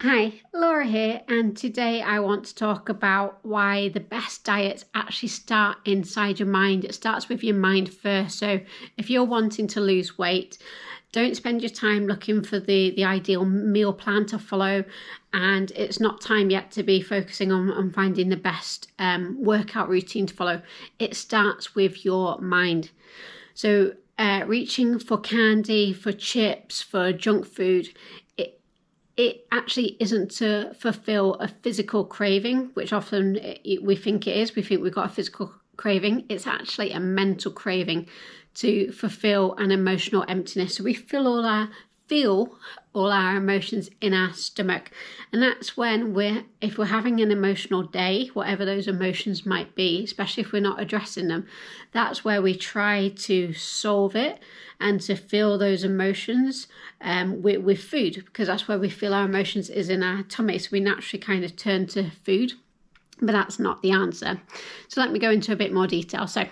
Hi, Laura here, and today I want to talk about why the best diets actually start inside your mind. It starts with your mind first. So if you're wanting to lose weight, don't spend your time looking for the ideal meal plan to follow, and it's not time yet to be focusing on finding the best workout routine to follow. It starts with your mind. So reaching for candy, for chips, for junk food, it actually isn't to fulfill a physical craving, which often we think it is. We think we've got a physical craving. It's actually a mental craving to fulfill an emotional emptiness. So we feel all our emotions in our stomach. And that's when if we're having an emotional day, whatever those emotions might be, especially if we're not addressing them, that's where we try to solve it and to feel those emotions with food, because that's where we feel our emotions is in our tummy. So we naturally kind of turn to food, but that's not the answer. So let me go into a bit more detail. So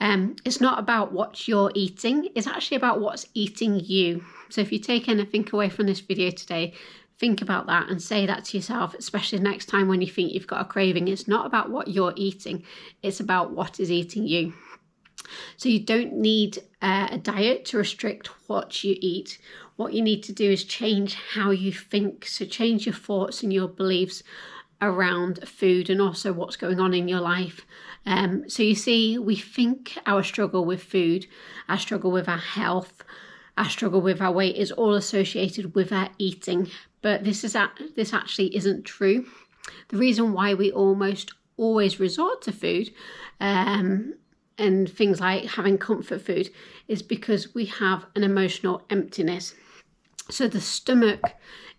it's not about what you're eating, it's actually about what's eating you. So if you take anything away from this video today, think about that and say that to yourself, especially next time when you think you've got a craving. It's not about what you're eating, it's about what is eating you. So you don't need a diet to restrict what you eat. What you need to do is change how you think. So change your thoughts and your beliefs around food and also what's going on in your life. So you see, we think our struggle with food, our struggle with our health, our struggle with our weight is all associated with our eating. But this actually isn't true. The reason why we almost always resort to food and things like having comfort food is because we have an emotional emptiness. So the stomach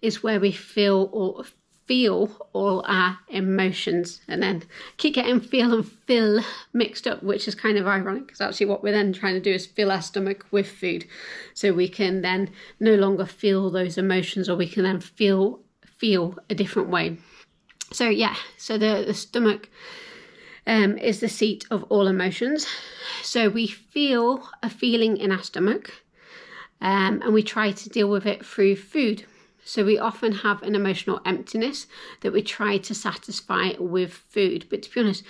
is where we feel all our emotions, and then keep getting feel and fill mixed up, which is kind of ironic because actually what we're then trying to do is fill our stomach with food so we can then no longer feel those emotions, or we can then feel a different way. So the stomach is the seat of all emotions. So we feel a feeling in our stomach and we try to deal with it through food. So we often have an emotional emptiness that we try to satisfy with food. But to be honest,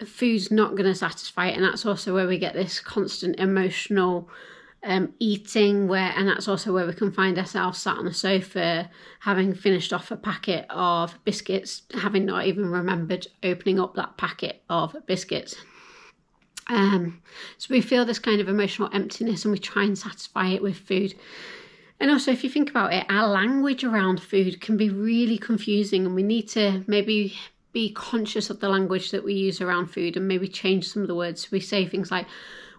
food's not going to satisfy it. And that's also where we get this constant emotional eating, and that's also where we can find ourselves sat on the sofa, having finished off a packet of biscuits, having not even remembered opening up that packet of biscuits. So we feel this kind of emotional emptiness and we try and satisfy it with food. And also, if you think about it, our language around food can be really confusing, and we need to maybe be conscious of the language that we use around food and maybe change some of the words. We say things like,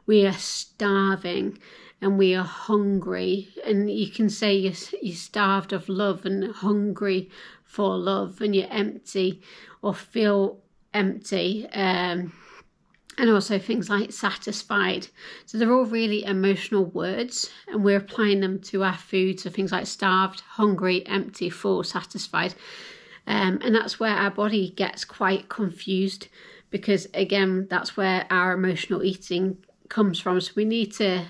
we are starving and we are hungry. And you can say you're starved of love and hungry for love, and you're empty or feel empty. And also things like satisfied. So they're all really emotional words, and we're applying them to our food. So things like starved, hungry, empty, full, satisfied. And that's where our body gets quite confused, because again, that's where our emotional eating comes from. So we need to,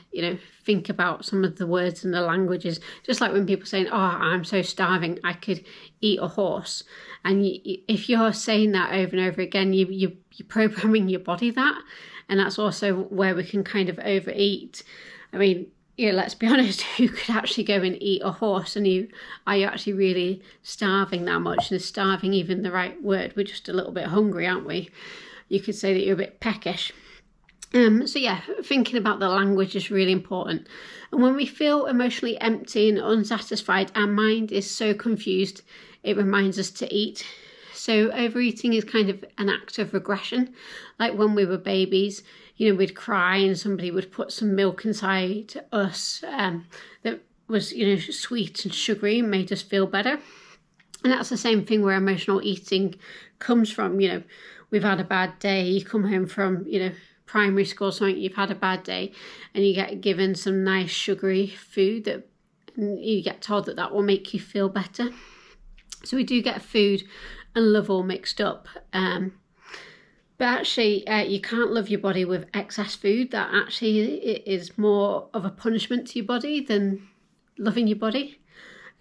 think about some of the words and the languages. Just like when people are saying, oh, I'm so starving, I could eat a horse. And if you're saying that over and over again, you're programming your body that. And that's also where we can kind of overeat. I mean, let's be honest, who could actually go and eat a horse? And are you actually really starving that much? And is starving even the right word? We're just a little bit hungry, aren't we? You could say that you're a bit peckish. Thinking about the language is really important. And when we feel emotionally empty and unsatisfied, our mind is so confused, it reminds us to eat. So overeating is kind of an act of regression. Like when we were babies, we'd cry and somebody would put some milk inside us that was, sweet and sugary and made us feel better. And that's the same thing where emotional eating comes from. We've had a bad day, you come home from, primary school or something, you've had a bad day, and you get given some nice sugary food and you get told that will make you feel better. So we do get food and love all mixed up. But actually, you can't love your body with excess food. That actually is more of a punishment to your body than loving your body.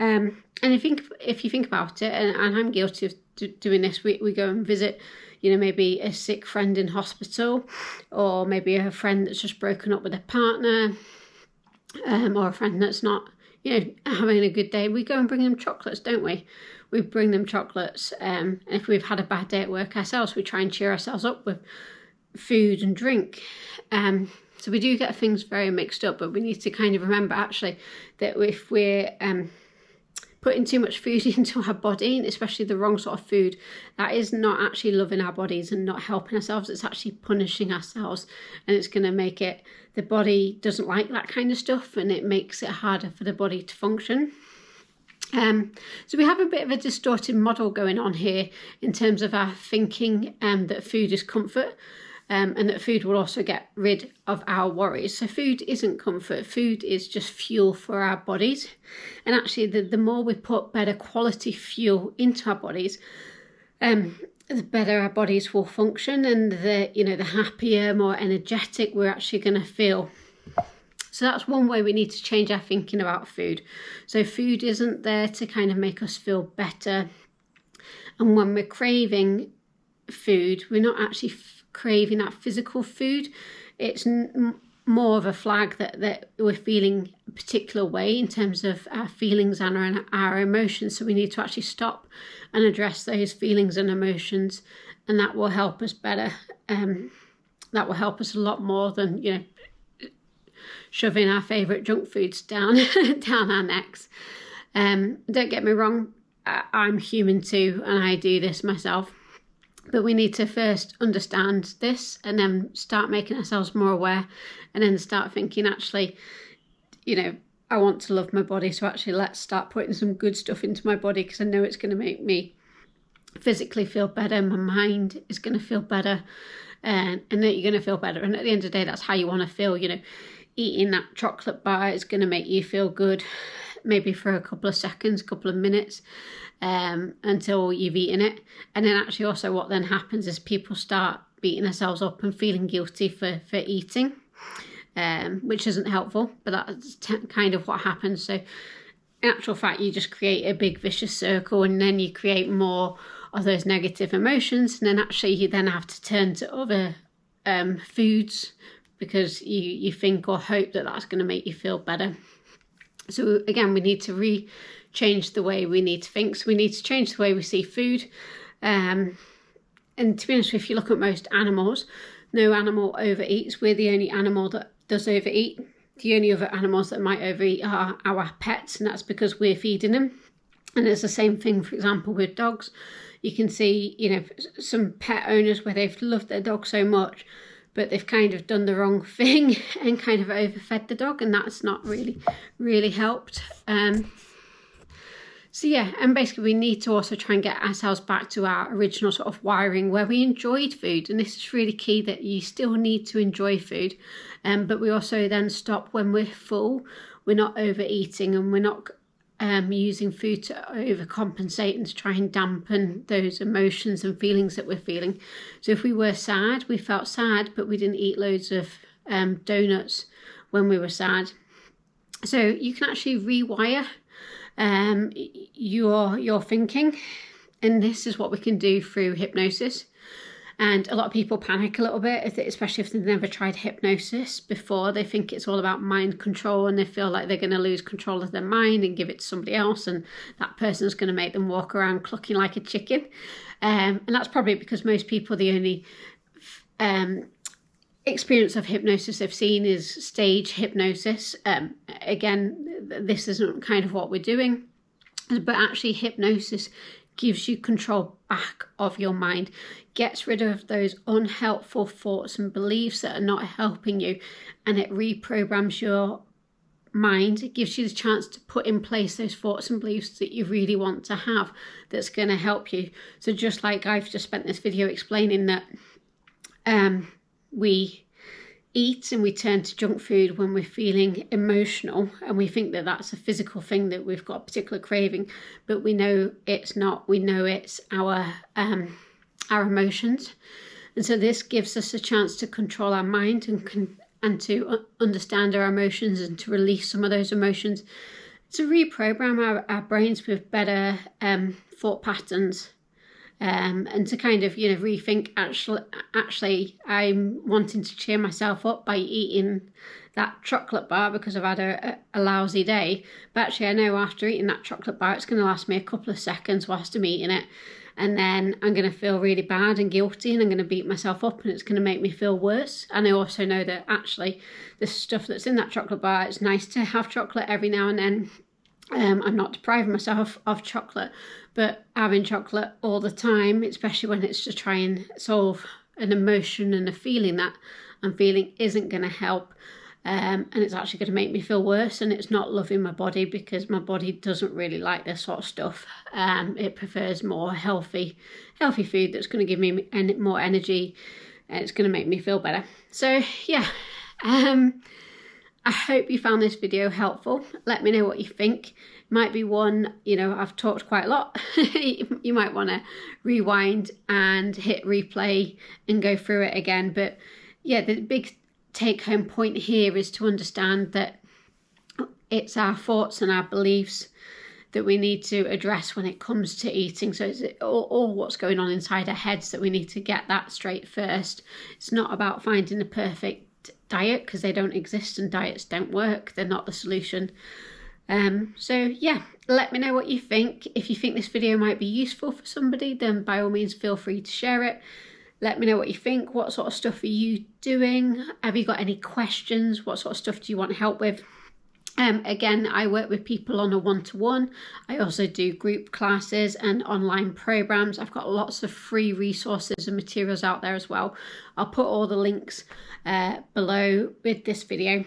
And if you think about it, and I'm guilty of doing this, we go and visit, maybe a sick friend in hospital, or maybe a friend that's just broken up with a partner, or a friend that's not, having a good day. We go and bring them chocolates, don't we? We bring them chocolates. And if we've had a bad day at work ourselves, we try and cheer ourselves up with food and drink. So we do get things very mixed up, but we need to kind of remember actually that if we're putting too much food into our body, and especially the wrong sort of food, that is not actually loving our bodies and not helping ourselves. It's actually punishing ourselves, and it's going to make it, the body doesn't like that kind of stuff, and it makes it harder for the body to function. So we have a bit of a distorted model going on here in terms of our thinking that food is comfort. And that food will also get rid of our worries. So food isn't comfort, food is just fuel for our bodies. And actually the more we put better quality fuel into our bodies, the better our bodies will function, and the happier, more energetic we're actually going to feel. So that's one way we need to change our thinking about food. So food isn't there to kind of make us feel better. And when we're craving food, we're not actually craving that physical food. It's more of a flag that we're feeling a particular way in terms of our feelings and our emotions. So we need to actually stop and address those feelings and emotions, and that will help us better. That will help us a lot more than shoving our favourite junk foods down our necks. Don't get me wrong, I'm human too, and I do this myself. But we need to first understand this, and then start making ourselves more aware, and then start thinking, actually, I want to love my body. So actually, let's start putting some good stuff into my body, because I know it's going to make me physically feel better. My mind is going to feel better, and that you're going to feel better. And at the end of the day, that's how you want to feel. Eating that chocolate bar is going to make you feel good, maybe for a couple of seconds, couple of minutes, until you've eaten it. And then actually also what then happens is people start beating themselves up and feeling guilty for eating, which isn't helpful, but that's kind of what happens. So in actual fact, you just create a big vicious circle, and then you create more of those negative emotions, and then actually you then have to turn to other foods, because you think or hope that that's going to make you feel better. So again, we need to change the way we need to think. So we need to change the way we see food. And to be honest, if you look at most animals, no animal overeats. We're the only animal that does overeat. The only other animals that might overeat are our pets, and that's because we're feeding them. And it's the same thing, for example, with dogs. You can see, some pet owners where they've loved their dog so much, but they've kind of done the wrong thing and kind of overfed the dog, and that's not really helped. So yeah, and basically we need to also try and get ourselves back to our original sort of wiring where we enjoyed food. And this is really key, that you still need to enjoy food, but we also then stop when we're full. We're not overeating, and we're not using food to overcompensate and to try and dampen those emotions and feelings that we're feeling. So if we were sad, we felt sad, but we didn't eat loads of donuts when we were sad. So you can actually rewire your thinking, and this is what we can do through hypnosis. And a lot of people panic a little bit, especially if they've never tried hypnosis before. They think it's all about mind control, and they feel like they're going to lose control of their mind and give it to somebody else, and that person's going to make them walk around clucking like a chicken. And that's probably because most people, the only experience of hypnosis they've seen is stage hypnosis. Again, this isn't kind of what we're doing, but actually hypnosis gives you control back of your mind, gets rid of those unhelpful thoughts and beliefs that are not helping you, and it reprograms your mind. It gives you the chance to put in place those thoughts and beliefs that you really want to have, that's going to help you. So just like I've just spent this video explaining that we eat and we turn to junk food when we're feeling emotional, and we think that that's a physical thing, that we've got a particular craving, but we know it's not. We know it's our emotions. And so this gives us a chance to control our mind and to understand our emotions and to release some of those emotions. to reprogram our brains with better thought patterns. And to kind of, rethink, actually, I'm wanting to cheer myself up by eating that chocolate bar because I've had a lousy day. But actually, I know after eating that chocolate bar, it's going to last me a couple of seconds whilst I'm eating it. And then I'm going to feel really bad and guilty, and I'm going to beat myself up, and it's going to make me feel worse. And I also know that actually the stuff that's in that chocolate bar, it's nice to have chocolate every now and then. I'm not depriving myself of chocolate, but having chocolate all the time, especially when it's to try and solve an emotion and a feeling that I'm feeling, isn't going to help. And it's actually going to make me feel worse, and it's not loving my body, because my body doesn't really like this sort of stuff. It prefers more healthy food that's going to give me more energy, and it's going to make me feel better. So yeah, I hope you found this video helpful. Let me know what you think. Might be one, I've talked quite a lot. You might want to rewind and hit replay and go through it again. But yeah, the big take-home point here is to understand that it's our thoughts and our beliefs that we need to address when it comes to eating. So it's all what's going on inside our heads that we need to get that straight first. It's not about finding the perfect diet, because they don't exist and diets don't work. They're not the solution. So yeah, let me know what you think. If you think this video might be useful for somebody, then by all means feel free to share it. Let me know what you think. What sort of stuff are you doing? Have you got any questions? What sort of stuff do you want help with? Again, I work with people on a one-to-one. I also do group classes and online programs. I've got lots of free resources and materials out there as well. I'll put all the links below with this video,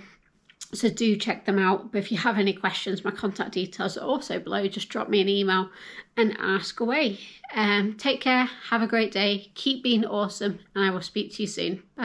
so do check them out. But if you have any questions, my contact details are also below. Just drop me an email and ask away. Take care, have a great day, keep being awesome, and I will speak to you soon. Bye.